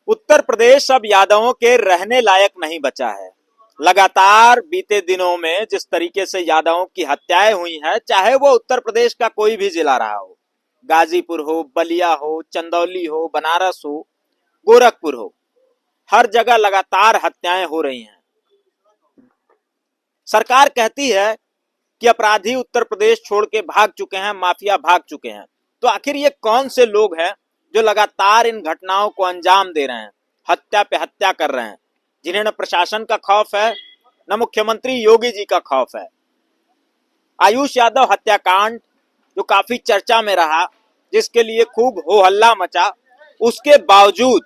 उत्तर प्रदेश अब यादवों के रहने लायक नहीं बचा है। लगातार बीते दिनों में जिस तरीके से यादवों की हत्याएं हुई हैं, चाहे वो उत्तर प्रदेश का कोई भी जिला रहा हो, गाजीपुर हो, बलिया हो, चंदौली हो, बनारस हो, गोरखपुर हो, हर जगह लगातार हत्याएं हो रही हैं। सरकार कहती है कि अपराधी उत्तर प्रदेश छोड़ के भाग चुके हैं, माफिया भाग चुके हैं। तो आखिर ये कौन से लोग हैं जो लगातार इन घटनाओं को अंजाम दे रहे हैं, हत्या पे हत्या कर रहे हैं, जिन्हें न प्रशासन का खौफ है, न मुख्यमंत्री योगी जी का खौफ है। आयुष यादव हत्याकांड जो काफी चर्चा में रहा, जिसके लिए खूब हो हल्ला मचा, उसके बावजूद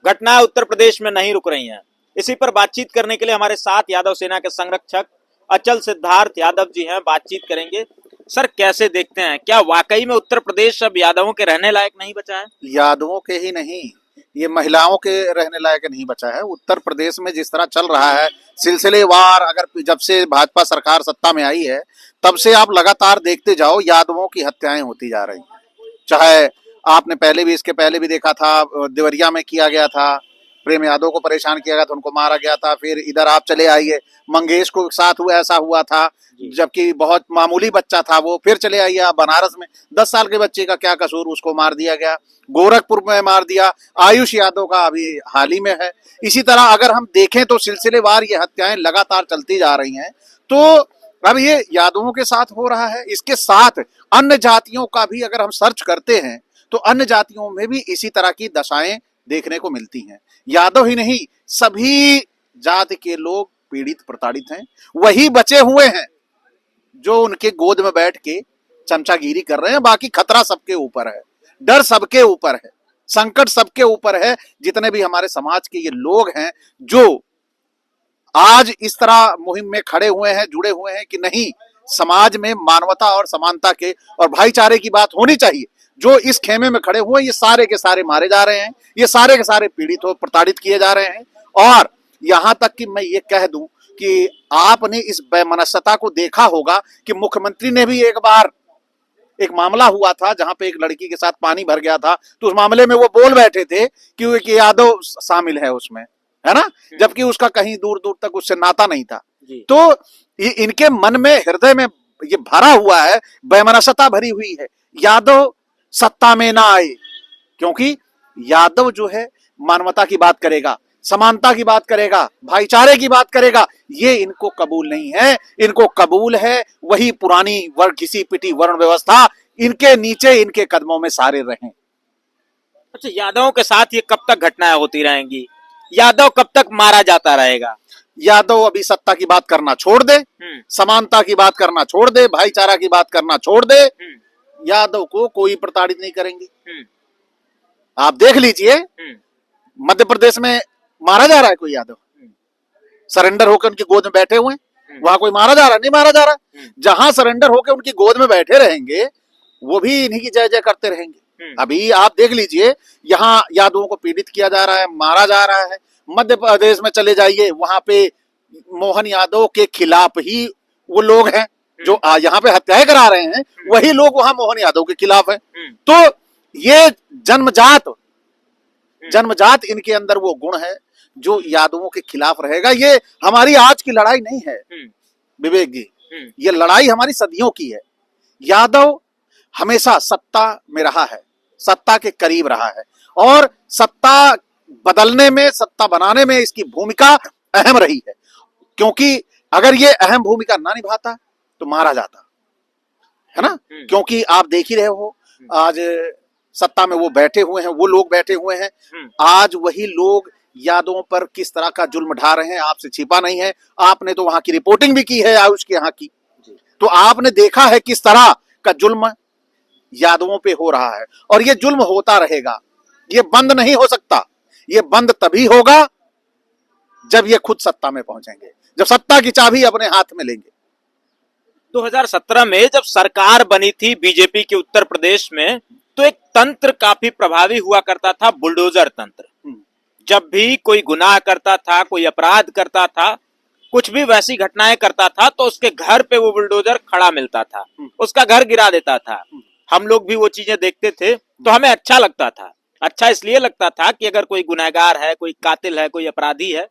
घटनाएं उत्तर प्रदेश में नहीं रुक रही हैं। इसी पर बातचीत करने के लिए हमारे साथ यादव सेना के संरक्षक अचल सिद्धार्थ यादव जी हैं। बातचीत करेंगे। सर, कैसे देखते हैं, क्या वाकई में उत्तर प्रदेश अब यादवों के रहने लायक नहीं बचा है? यादवों के ही नहीं, ये महिलाओं के रहने लायक नहीं बचा है। उत्तर प्रदेश में जिस तरह चल रहा है सिलसिलेवार, अगर जब से भाजपा सरकार सत्ता में आई है तब से आप लगातार देखते जाओ, यादवों की हत्याएं होती जा रही हैं। चाहे आपने पहले भी, इसके पहले भी देखा था, देवरिया में किया गया था, प्रेम यादव को परेशान किया गया था, उनको मारा गया था। फिर इधर आप चले आइए, मंगेश को साथ हुआ, ऐसा हुआ था, जबकि बहुत मामूली बच्चा था वो। फिर चले आइए आप बनारस में, 10 साल के बच्चे का क्या कसूर, उसको मार दिया गया। गोरखपुर में मार दिया। आयुष यादव का अभी हाल ही में है। इसी तरह अगर हम देखें तो सिलसिलेवार ये हत्याएं लगातार चलती जा रही हैं। तो अब ये यादवों के साथ हो रहा है, इसके साथ अन्य जातियों का भी अगर हम सर्च करते हैं तो अन्य जातियों में भी इसी तरह की दशाएं देखने को मिलती हैं। यादव ही नहीं, सभी जाति के लोग पीड़ित प्रताड़ित हैं। वही बचे हुए हैं जो उनके गोद में बैठ के चमचागिरी कर रहे हैं। बाकी खतरा सबके ऊपर है, डर सबके ऊपर है, संकट सबके ऊपर है। जितने भी हमारे समाज के ये लोग हैं जो आज इस तरह मुहिम में खड़े हुए हैं, जुड़े हुए हैं कि नहीं, समाज में मानवता और समानता के और भाईचारे की बात होनी चाहिए। जो इस खेमे में खड़े हुए, ये सारे के सारे मारे जा रहे हैं, ये सारे के सारे पीड़ित हो, प्रताड़ित किए जा रहे हैं। और यहां तक कि मैं ये कह दूं कि आपने इस बेमनस्सता को देखा होगा कि मुख्यमंत्री ने भी एक बार, एक मामला हुआ था जहां पे एक लड़की के साथ पानी भर गया था, तो उस मामले में वो बोल बैठे थे कि यादव शामिल है उसमें, है ना, जबकि उसका कहीं दूर दूर तक उससे नाता नहीं था। तो ये इनके मन में, हृदय में ये भरा हुआ है, बेमनस्सता भरी हुई है। यादव सत्ता में ना आए, क्योंकि यादव जो है मानवता की बात करेगा, समानता की बात करेगा, भाईचारे की बात करेगा। ये इनको कबूल नहीं है। इनको कबूल है वही पुरानी वर्ग घिसी पिटी वर्ण व्यवस्था, इनके नीचे, इनके कदमों में सारे रहें। अच्छा, यादवों के साथ ये कब तक घटनाएं होती रहेंगी? यादव कब तक मारा जाता रहेगा? यादव अभी सत्ता की बात करना छोड़ दे, समानता की बात करना छोड़ दे, भाईचारा की बात करना छोड़ दे, यादव को कोई प्रताड़ित नहीं करेंगे। आप देख लीजिए, मध्य प्रदेश में मारा जा रहा है कोई यादव, सरेंडर होकर उनकी गोद में बैठे हुए, वहां कोई मारा जा रहा, नहीं मारा जा रहा। जहां सरेंडर होकर उनकी गोद में बैठे रहेंगे, वो भी इन्हीं की जय जय करते रहेंगे। अभी आप देख लीजिए, यहाँ यादवों को पीड़ित किया जा रहा है, मारा जा रहा है। मध्य प्रदेश में चले जाइए, वहां पे मोहन यादव के खिलाफ ही वो लोग हैं जो यहाँ पे हत्याएं करा रहे हैं, वही लोग वहां मोहन यादव के खिलाफ हैं। तो ये जन्मजात इनके अंदर वो गुण है जो यादवों के खिलाफ रहेगा। ये हमारी आज की लड़ाई नहीं है विवेक जी, ये लड़ाई हमारी सदियों की है। यादव हमेशा सत्ता में रहा है, सत्ता के करीब रहा है, और सत्ता बदलने में, सत्ता बनाने में इसकी भूमिका अहम रही है। क्योंकि अगर ये अहम भूमिका ना निभाता तो मारा जाता है ना। क्योंकि आप देख ही रहे हो, आज सत्ता में वो बैठे हुए हैं, वो लोग बैठे हुए हैं, आज वही लोग यादवों पर किस तरह का जुल्म ढा रहे हैं, आपसे छिपा नहीं है। आपने तो वहां की रिपोर्टिंग भी की है, आयुष के यहाँ की, तो आपने देखा है किस तरह का जुल्म यादवों पे हो रहा है। और ये जुल्म होता रहेगा, ये बंद नहीं हो सकता। ये बंद तभी होगा जब ये खुद सत्ता में पहुंचेंगे, जब सत्ता की चाबी अपने हाथ में लेंगे। 2017 में जब सरकार बनी थी बीजेपी के उत्तर प्रदेश में, तो एक तंत्र काफी प्रभावी हुआ करता था, बुलडोजर तंत्र। जब भी कोई गुनाह करता था, कोई अपराध करता था, कुछ भी वैसी घटनाएं करता था, तो उसके घर पे वो बुलडोजर खड़ा मिलता था, उसका घर गिरा देता था। हम लोग भी वो चीजें देखते थे तो हमें अच्छा लगता था। अच्छा इसलिए लगता था कि अगर कोई गुनहगार है, कोई कातिल है, कोई अपराधी है,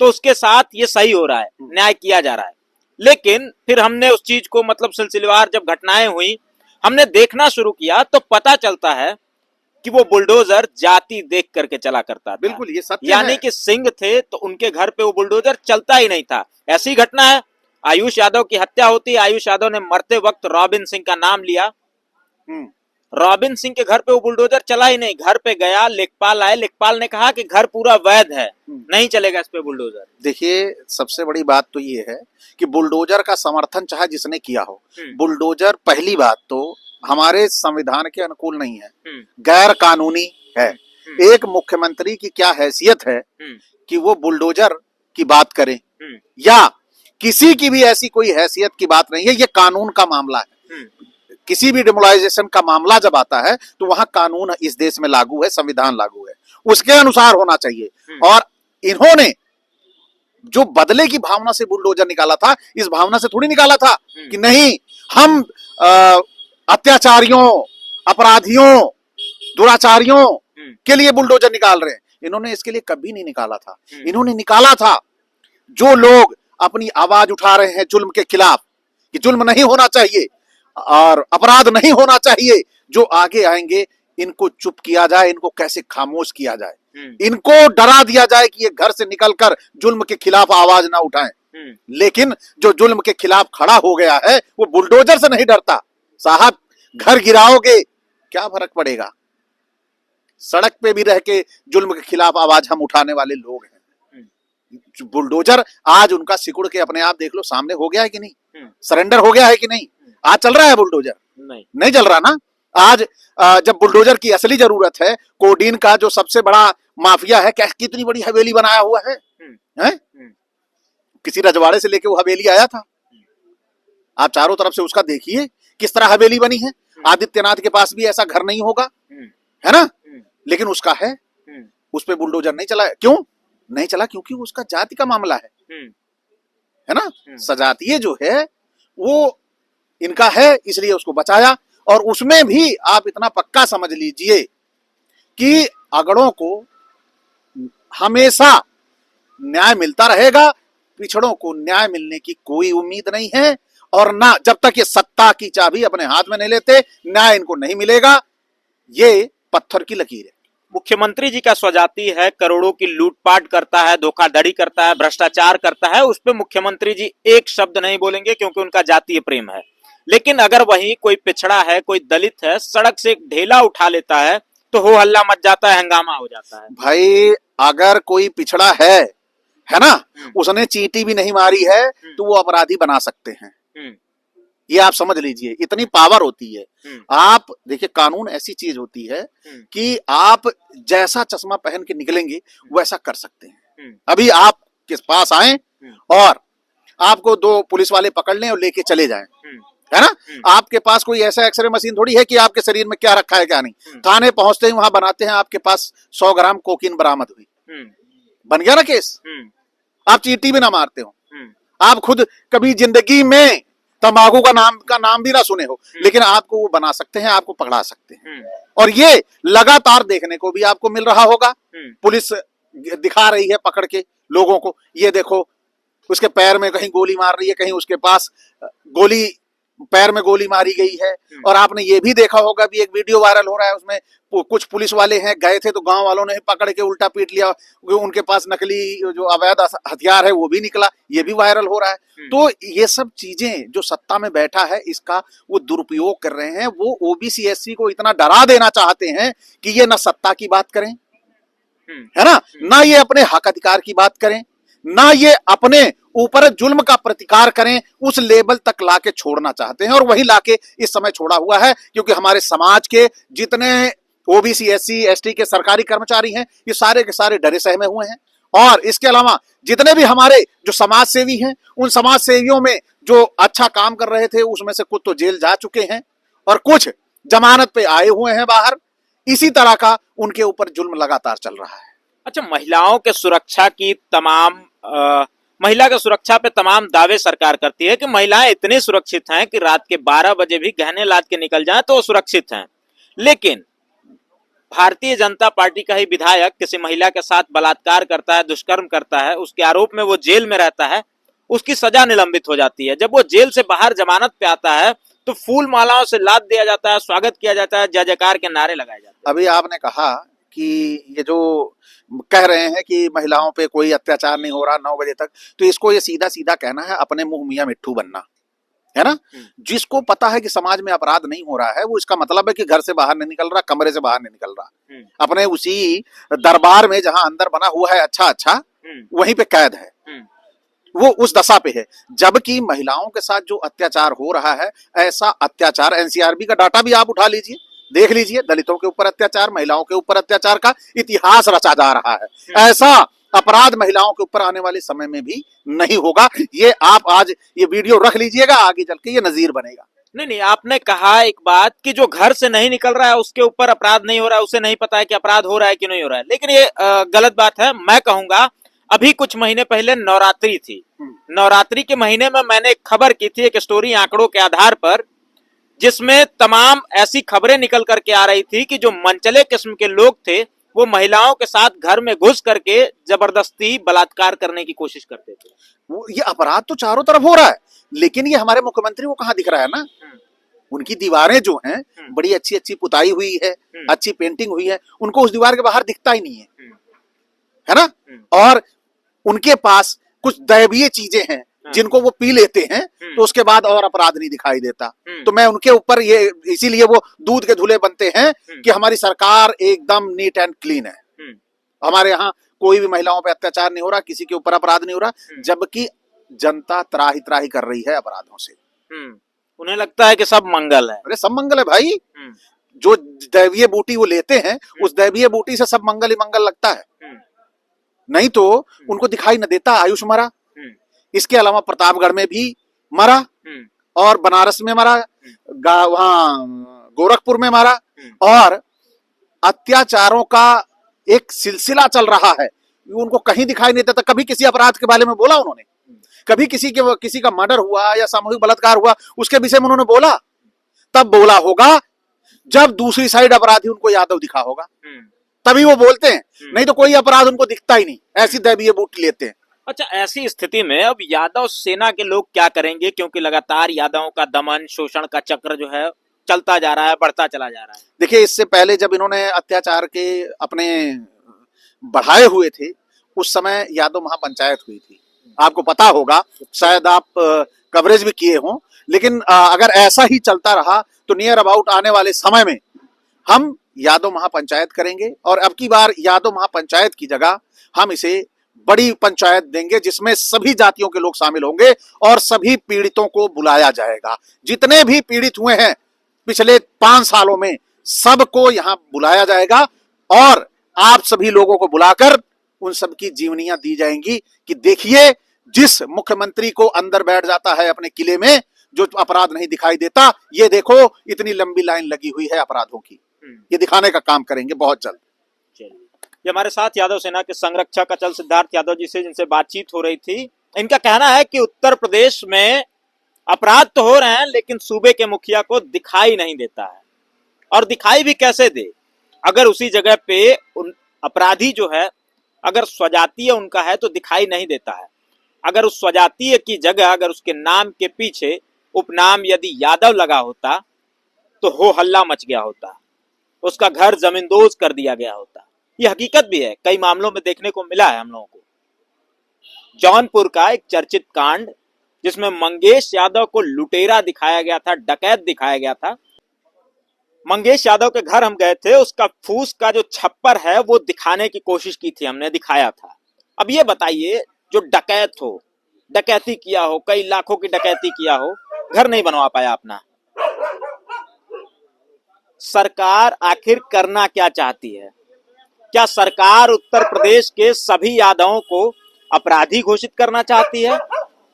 तो उसके साथ ये सही हो रहा है, न्याय किया जा रहा है। लेकिन फिर हमने उस चीज को मतलब सिलसिलेवार जब घटनाएं हुई, हमने देखना शुरू किया तो पता चलता है कि वो बुलडोजर जाति देख करके चला करता था। बिल्कुल ये सत्य यानी है। कि सिंह थे तो उनके घर पे वो बुलडोजर चलता ही नहीं था। ऐसी घटना है, आयुष यादव की हत्या होती है, आयुष यादव ने मरते वक्त रॉबिन सिंह का नाम लिया, रॉबिन सिंह के घर पे वो बुलडोजर चला ही नहीं। घर पे गया, लेखपाल आए, लेखपाल ने कहा कि घर पूरा वैध है, नहीं चलेगा इस पे बुलडोजर। देखिए सबसे बड़ी बात तो ये है कि बुलडोजर का समर्थन चाहे जिसने किया हो, बुलडोजर पहली बात तो हमारे संविधान के अनुकूल नहीं है, गैर कानूनी है। एक मुख्यमंत्री की क्या हैसियत है कि वो बुलडोजर की बात करे, या किसी की भी ऐसी कोई हैसियत की बात नहीं है। ये कानून का मामला है। किसी भी डिमोलाइजेशन का मामला जब आता है तो वहां कानून इस देश में लागू है, संविधान लागू है, उसके अनुसार होना चाहिए। और इन्होंने जो बदले की भावना से बुलडोजर निकाला था, इस भावना से थोड़ी निकाला था कि नहीं हम अत्याचारियों, अपराधियों, दुराचारियों के लिए बुलडोजर निकाल रहे हैं। इन्होंने इसके लिए कभी नहीं निकाला था। इन्होंने निकाला था जो लोग अपनी आवाज उठा रहे हैं जुल्म के खिलाफ, कि जुल्म नहीं होना चाहिए और अपराध नहीं होना चाहिए, जो आगे आएंगे इनको चुप किया जाए, इनको कैसे खामोश किया जाए, इनको डरा दिया जाए कि ये घर से निकलकर जुल्म के खिलाफ आवाज ना उठाएं। लेकिन जो जुल्म के खिलाफ खड़ा हो गया है वो बुलडोजर से नहीं डरता। साहब घर गिराओगे क्या फर्क पड़ेगा, सड़क पे भी रह के जुल्म के खिलाफ आवाज हम उठाने वाले लोग हैं। बुलडोजर आज उनका सिकुड़ के अपने आप देख लो सामने हो गया है कि नहीं, सरेंडर हो गया है कि नहीं। आज चल रहा है बुलडोजर? नहीं चल रहा ना। आज जब बुलडोजर की असली जरूरत है, कोडीन का जो सबसे बड़ा माफिया है, कितनी बड़ी हवेली बनाया हुआ है, किसी रजवाड़े से लेके वो हवेली आया था। आप चारों तरफ से उसका देखिए किस तरह हवेली बनी है। आदित्यनाथ के पास भी ऐसा घर नहीं होगा, है ना, लेकिन उसका है। उस पे बुलडोजर नहीं चला। क्यों नहीं चला? क्योंकि उसका जाति का मामला है ना। सजातीय जो है वो इनका है, इसलिए उसको बचाया। और उसमें भी आप इतना पक्का समझ लीजिए कि अगड़ों को हमेशा न्याय मिलता रहेगा, पिछड़ों को न्याय मिलने की कोई उम्मीद नहीं है। और ना जब तक ये सत्ता की चाबी अपने हाथ में नहीं लेते, न्याय इनको नहीं मिलेगा। ये पत्थर की लकीर है। मुख्यमंत्री जी का स्वजाति है, करोड़ों की लूटपाट करता है, धोखाधड़ी करता है, भ्रष्टाचार करता है, उस पर मुख्यमंत्री जी एक शब्द नहीं बोलेंगे क्योंकि उनका जातीय प्रेम है। लेकिन अगर वही कोई पिछड़ा है, कोई दलित है, सड़क से एक ढेला उठा लेता है तो हो हल्ला मच जाता है, हंगामा हो जाता है। भाई अगर कोई पिछड़ा है ना, उसने चींटी भी नहीं मारी है तो वो अपराधी बना सकते हैं। ये आप समझ लीजिए, इतनी पावर होती है। आप देखिए कानून ऐसी चीज होती है कि आप जैसा चश्मा पहन के निकलेंगे वैसा कर सकते हैं। अभी आप किस पास आए और आपको दो पुलिस वाले पकड़ लें और लेके चले जाएं, है ना, आपके पास कोई ऐसा एक्सरे मशीन थोड़ी है कि आपके शरीर में क्या रखा है क्या नहीं। थाने पहुंचते ही वहां बनाते हैं आपके पास 100 ग्राम कोकीन बरामद हुई, बन गया ना केस। आप चींटी भी ना मारते हो, आप खुद कभी जिंदगी में तंबाकू का नाम भी ना सुने हो, लेकिन आपको वो बना सकते हैं, आपको पकड़ा सकते हैं। और ये लगातार देखने को भी आपको मिल रहा होगा। पुलिस दिखा रही है पकड़ के लोगों को, ये देखो उसके पैर में कहीं गोली मार रही है, कहीं उसके पास पैर में गोली मारी गई है। और आपने ये भी देखा होगा भी एक वीडियो वायरल हो रहा है, उसमें कुछ पुलिस वाले हैं गए थे तो गांव वालों ने पकड़ के उल्टा पीट लिया, उनके पास नकली जो अवैध हथियार है वो भी निकला, ये भी वायरल हो रहा है। तो ये सब चीजें जो सत्ता में बैठा है इसका वो दुरुपयोग कर रहे हैं। वो ओबीसी एससी को इतना डरा देना चाहते हैं कि ये ना सत्ता की बात करें, है ना ये अपने हक अधिकार की बात करें, ना ये अपने ऊपर जुल्म का प्रतिकार करें। उस लेवल तक लाके छोड़ना चाहते हैं और वही लाके इस समय छोड़ा हुआ है। क्योंकि हमारे समाज के जितने ओबीसी एससी एसटी के सरकारी कर्मचारी हैं ये सारे के सारे डरे सहमे हुए हैं। और इसके अलावा जितने भी हमारे जो समाज सेवी हैं, उन समाज सेवियों में जो अच्छा काम कर रहे थे उसमें से कुछ तो जेल जा चुके हैं और कुछ जमानत पे आए हुए हैं बाहर। इसी तरह का उनके ऊपर जुल्म लगातार चल रहा है। अच्छा, महिलाओं के सुरक्षा की महिला के सुरक्षा पे तमाम दावे सरकार करती है कि महिलाएं इतनी सुरक्षित हैं कि रात के 12 बजे भी गहने लाद के निकल जाएं तो वो सुरक्षित हैं। लेकिन भारतीय जनता पार्टी का ही विधायक किसी महिला के साथ बलात्कार करता है, दुष्कर्म करता है, उसके आरोप में वो जेल में रहता है, उसकी सजा निलंबित हो जाती है। जब वो जेल से बाहर जमानत पे आता है तो फूल मालाओं से लाद दिया जाता है, स्वागत किया जाता है, जय जयकार के नारे लगाए जाते हैं। अभी आपने कहा कि ये जो कह रहे हैं कि महिलाओं पे कोई अत्याचार नहीं हो रहा 9 बजे तक, तो इसको ये सीधा सीधा कहना है अपने मुंह मियां मिट्ठू बनना है ना। जिसको पता है कि समाज में अपराध नहीं हो रहा है, वो इसका मतलब है कि घर से बाहर नहीं निकल रहा, कमरे से बाहर नहीं निकल रहा, अपने उसी दरबार में जहां अंदर बना हुआ है अच्छा अच्छा वहीं पे कैद है, वो उस दशा पे है। जबकि महिलाओं के साथ जो अत्याचार हो रहा है, ऐसा अत्याचार एनसीआरबी का डाटा भी आप उठा लीजिए, देख लीजिए, दलितों के ऊपर अत्याचार, महिलाओं के ऊपर अत्याचार का इतिहास रचा जा रहा है। ऐसा अपराध महिलाओं के ऊपर आने वाले समय में भी नहीं होगा। ये आप आज ये वीडियो रख लीजिएगा, आगे चल के ये नजीर बनेगा। नहीं, आपने कहा एक बात कि जो घर से नहीं निकल रहा है उसके ऊपर अपराध नहीं हो रहा है, उसे नहीं पता है कि अपराध हो रहा है कि नहीं हो रहा है, लेकिन ये गलत बात है। मैं कहूंगा अभी कुछ महीने पहले नवरात्रि थी, नवरात्रि के महीने में मैंने एक खबर की थी, एक स्टोरी आंकड़ों के आधार पर, जिसमें तमाम ऐसी खबरें निकल करके आ रही थी कि जो मनचले किस्म के लोग थे वो महिलाओं के साथ घर में घुस करके जबरदस्ती बलात्कार करने की कोशिश करते थे। वो ये अपराध तो चारों तरफ हो रहा है, लेकिन ये हमारे मुख्यमंत्री को कहाँ दिख रहा है ना। उनकी दीवारें जो हैं बड़ी अच्छी अच्छी पुताई हुई है, अच्छी पेंटिंग हुई है, उनको उस दीवार के बाहर दिखता ही नहीं है ना। और उनके पास कुछ दैवीय चीजें हैं जिनको वो पी लेते हैं, तो उसके बाद और अपराध नहीं दिखाई देता। तो मैं उनके ऊपर ये, इसीलिए वो दूध के धुले बनते हैं कि हमारी सरकार एकदम नीट एंड क्लीन है, हमारे यहाँ कोई भी महिलाओं पे अत्याचार नहीं हो रहा, किसी के ऊपर अपराध नहीं हो रहा, जबकि जनता त्राही त्राही कर रही है अपराधों से। उन्हें लगता है कि सब मंगल है। अरे सब मंगल है भाई, जो दैवीय बूटी वो लेते हैं उस दैवीय बूटी से सब मंगल ही मंगल लगता है, नहीं तो उनको दिखाई न देता। आयुष मरा, इसके अलावा प्रतापगढ़ में भी मरा, और बनारस में मरा, वहां गोरखपुर में मरा, और अत्याचारों का एक सिलसिला चल रहा है, उनको कहीं दिखाई नहीं देता। कभी किसी अपराध के बारे में बोला उन्होंने? कभी किसी का मर्डर हुआ या सामूहिक बलात्कार हुआ उसके विषय में उन्होंने बोला? तब बोला होगा जब दूसरी साइड अपराधी उनको यादव दिखा होगा, तभी वो बोलते हैं, नहीं तो कोई अपराध उनको दिखता ही नहीं, ऐसी दैवीय बूटी लेते हैं। अच्छा, ऐसी स्थिति में अब यादव सेना के लोग क्या करेंगे, क्योंकि लगातार यादवों का दमन शोषण का चक्र जो है चलता जा रहा है, बढ़ता चला जा रहा है। देखिए, इससे पहले जब इन्होंने अत्याचार के अपने बढ़ाए हुए थे, उस समय यादव महापंचायत हुई थी, आपको पता होगा, शायद आप कवरेज भी किए हों। लेकिन अगर ऐसा ही चलता रहा तो नियर अबाउट आने वाले समय में हम यादव महापंचायत करेंगे, और अब की बार यादव महापंचायत की जगह हम इसे बड़ी पंचायत देंगे, जिसमें सभी जातियों के लोग शामिल होंगे और सभी पीड़ितों को बुलाया जाएगा। जितने भी पीड़ित हुए हैं पिछले 5 सालों में, सबको यहां बुलाया जाएगा, और आप सभी लोगों को बुलाकर उन सबकी जीवनियां दी जाएंगी कि देखिए, जिस मुख्यमंत्री को अंदर बैठ जाता है अपने किले में, जो अपराध नहीं दिखाई देता, ये देखो इतनी लंबी लाइन लगी हुई है अपराधों की, ये दिखाने का काम करेंगे बहुत जल्द। ये हमारे साथ यादव सेना के संरक्षक अचल सिद्धार्थ यादव जी से जिनसे बातचीत हो रही थी, इनका कहना है कि उत्तर प्रदेश में अपराध तो हो रहे हैं लेकिन सूबे के मुखिया को दिखाई नहीं देता है, और दिखाई भी कैसे दे अगर उसी जगह पे उन अपराधी जो है अगर स्वजातीय उनका है तो दिखाई नहीं देता है। अगर उस स्वजातीय की जगह अगर उसके नाम के पीछे उपनाम यदि यादव लगा होता तो हो हल्ला मच गया होता, उसका घर जमींदोज कर दिया गया होता। यह हकीकत भी है, कई मामलों में देखने को मिला है हम लोगों को। जौनपुर का एक चर्चित कांड जिसमें मंगेश यादव को लुटेरा दिखाया गया था, डकैत दिखाया गया था। मंगेश यादव के घर हम गए थे, उसका फूस का जो छप्पर है वो दिखाने की कोशिश की थी, हमने दिखाया था। अब ये बताइए, जो डकैत हो, डकैती किया हो, कई लाखों की डकैती किया हो, घर नहीं बनवा पाया अपना, सरकार आखिर करना क्या चाहती है? क्या सरकार उत्तर प्रदेश के सभी यादवों को अपराधी घोषित करना चाहती है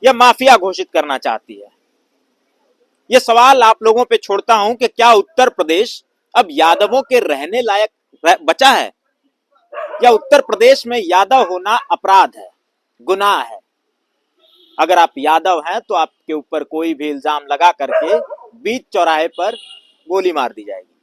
या माफिया घोषित करना चाहती है? यह सवाल आप लोगों पे छोड़ता हूं कि क्या उत्तर प्रदेश अब यादवों के रहने लायक बचा है, या उत्तर प्रदेश में यादव होना अपराध है, गुनाह है? अगर आप यादव हैं तो आपके ऊपर कोई भी इल्जाम लगा करके बीच चौराहे पर गोली मार दी जाएगी।